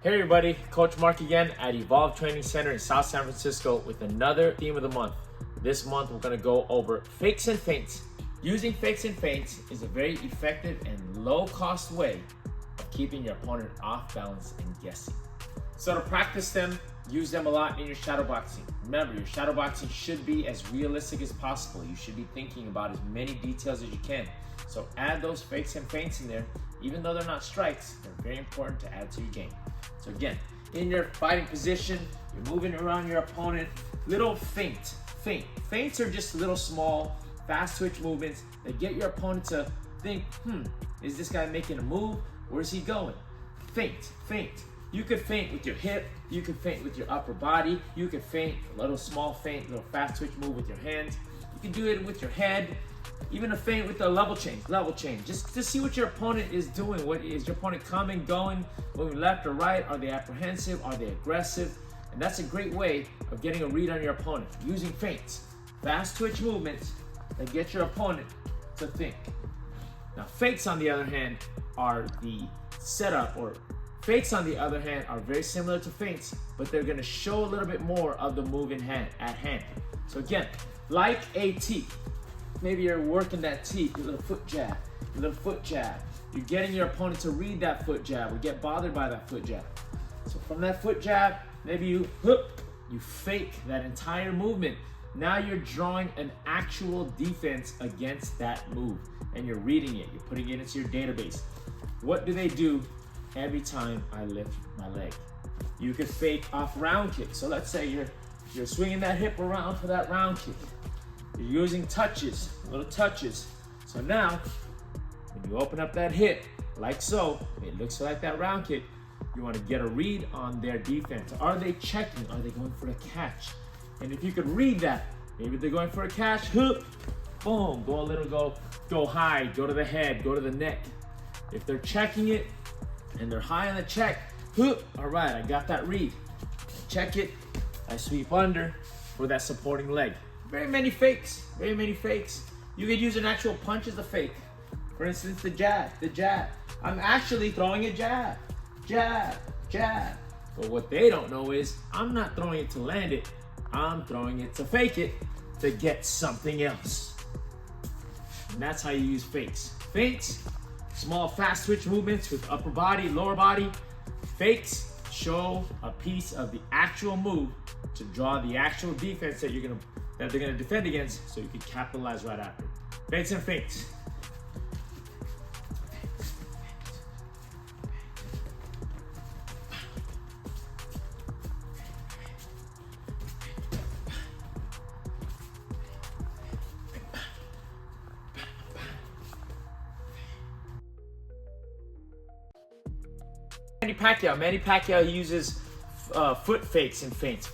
Hey everybody, Coach Mark again at Evolve Training Center in South San Francisco with another theme of the month. This month we're going to go over fakes and feints. Using fakes and feints is a very effective and low-cost way of keeping your opponent off balance and guessing. So to practice them, use them a lot in your shadowboxing. Remember, your shadowboxing should be as realistic as possible. You should be thinking about as many details as you can. So add those fakes and feints in there. Even though they're not strikes, they're very important to add to your game. So again, in your fighting position, you're moving around your opponent, little feint. Feints are just little small, fast twitch movements that get your opponent to think, is this guy making a move? Where's he going? Feint. You could feint with your hip, you could feint with your upper body, you could feint a little small feint, little fast twitch move with your hands. You can do it with your head, even a feint with a level change, just to see what your opponent is doing. What is your opponent coming, going, moving left or right? Are they apprehensive? Are they aggressive? And that's a great way of getting a read on your opponent, using feints, fast twitch movements that get your opponent to think. Now, fakes on the other hand are the setup, or fakes on the other hand are very similar to feints, but they're gonna show a little bit more of the move at hand. So again, like a teep. Maybe you're working that teep, your little foot jab. You're getting your opponent to read that foot jab or get bothered by that foot jab. So from that foot jab, maybe you fake that entire movement. Now you're drawing an actual defense against that move and you're reading it, you're putting it into your database. What do they do every time I lift my leg? You could fake off round kick. So let's say you're swinging that hip around for that round kick. You're using touches, little touches. So now, when you open up that hip, like so, it looks like that round kick, you want to get a read on their defense. Are they checking? Are they going for a catch? And if you could read that, maybe they're going for a catch, boom, go high, go to the head, go to the neck. If they're checking it and they're high on the check, all right, I got that read. Check it, I sweep under for that supporting leg. Very many fakes. You could use an actual punch as a fake. For instance, the jab. I'm actually throwing a jab. But what they don't know is I'm not throwing it to land it. I'm throwing it to fake it to get something else. And that's how you use fakes. Feints, small fast twitch movements with upper body, lower body. Fakes show a piece of the actual move to draw the actual defense that they're gonna defend against, so you can capitalize right after. Fakes and feints. Manny Pacquiao uses foot fakes and feints.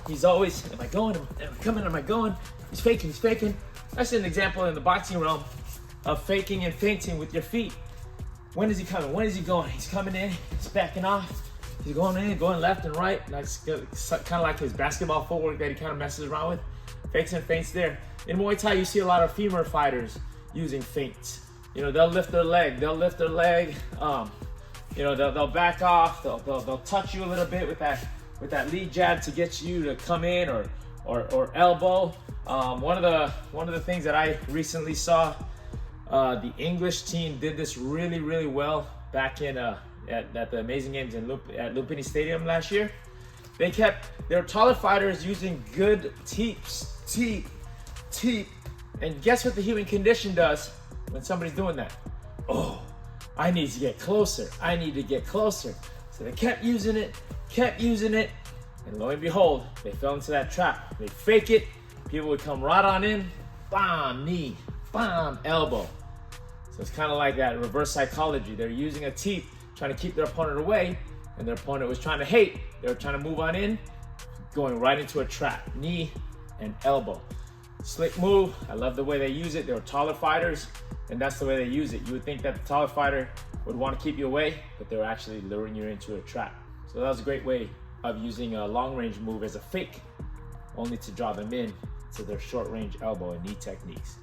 He's always, am I going? Am I coming? Am I going? He's faking. That's an example in the boxing realm of faking and feinting with your feet. When is he coming? When is he going? He's coming in, he's backing off. He's going in, going left and right. That's kind of like his basketball footwork that he kind of messes around with. Fakes and feints there. In Muay Thai, you see a lot of femur fighters using feints. You know, they'll lift their leg. They'll back off. They'll touch you a little bit with that lead jab to get you to come in or elbow. One of the things that I recently saw, the English team did this really well back in at the Amazing Games at Lupini Stadium last year. Their taller fighters using good teeps, teep, and guess what the human condition does when somebody's doing that? Oh, I need to get closer. So they kept using it, and lo and behold, they fell into that trap. They fake it, people would come right on in, bam, knee, bam, elbow. So it's kind of like that reverse psychology. They're using a teep, trying to keep their opponent away, and their opponent was trying to hate. They were trying to move on in, going right into a trap, knee and elbow. Slick move, I love the way they use it. They were taller fighters, and that's the way they use it. You would think that the taller fighter would want to keep you away, but they were actually luring you into a trap. So that was a great way of using a long range move as a fake, only to draw them in to their short range elbow and knee techniques.